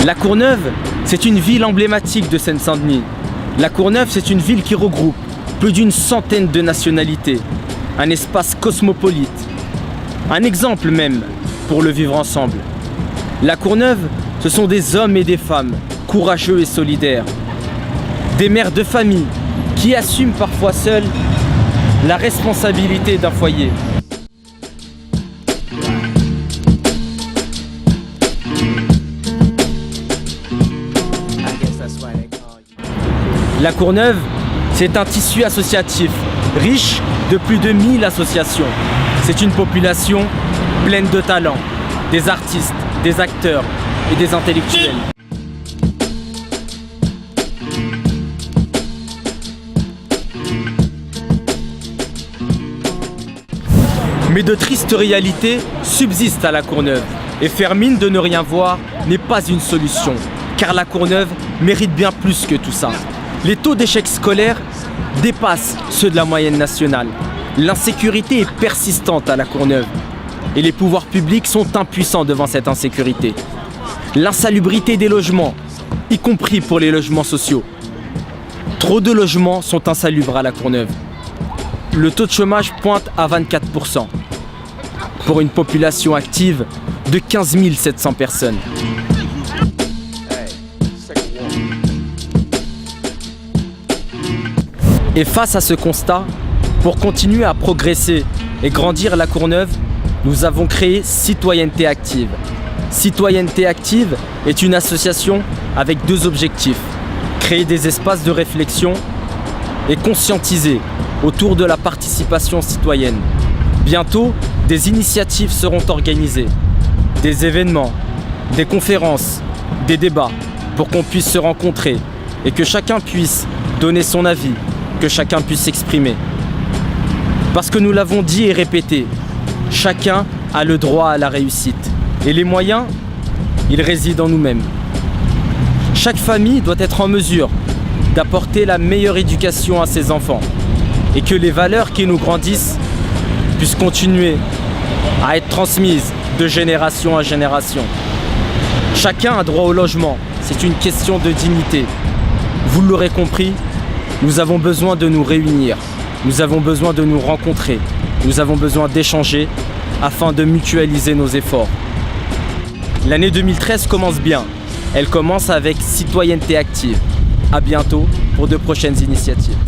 La Courneuve, c'est une ville emblématique de Seine-Saint-Denis. La Courneuve, c'est une ville qui regroupe plus d'une centaine de nationalités, un espace cosmopolite, un exemple même pour le vivre ensemble. La Courneuve, ce sont des hommes et des femmes courageux et solidaires, des mères de famille qui assument parfois seuls la responsabilité d'un foyer. La Courneuve, c'est un tissu associatif riche de plus de 1000 associations. C'est une population pleine de talents, des artistes, des acteurs et des intellectuels. Mais de tristes réalités subsistent à la Courneuve. Et faire mine de ne rien voir n'est pas une solution, car la Courneuve mérite bien plus que tout ça. Les taux d'échec scolaire dépassent ceux de la moyenne nationale. L'insécurité est persistante à la Courneuve et les pouvoirs publics sont impuissants devant cette insécurité. L'insalubrité des logements, y compris pour les logements sociaux. Trop de logements sont insalubres à la Courneuve. Le taux de chômage pointe à 24% pour une population active de 15 700 personnes. Et face à ce constat, pour continuer à progresser et grandir la Courneuve, nous avons créé Citoyenneté Active. Citoyenneté Active est une association avec deux objectifs. Créer des espaces de réflexion et conscientiser autour de la participation citoyenne. Bientôt, des initiatives seront organisées, des événements, des conférences, des débats pour qu'on puisse se rencontrer et que chacun puisse donner son avis, que chacun puisse s'exprimer. Parce que nous l'avons dit et répété, chacun a le droit à la réussite. Et les moyens, ils résident en nous-mêmes. Chaque famille doit être en mesure d'apporter la meilleure éducation à ses enfants et que les valeurs qui nous grandissent puissent continuer à être transmises de génération en génération. Chacun a droit au logement, c'est une question de dignité. Vous l'aurez compris, nous avons besoin de nous réunir, nous avons besoin de nous rencontrer, nous avons besoin d'échanger afin de mutualiser nos efforts. L'année 2013 commence bien, elle commence avec Citoyenneté Active. À bientôt pour de prochaines initiatives.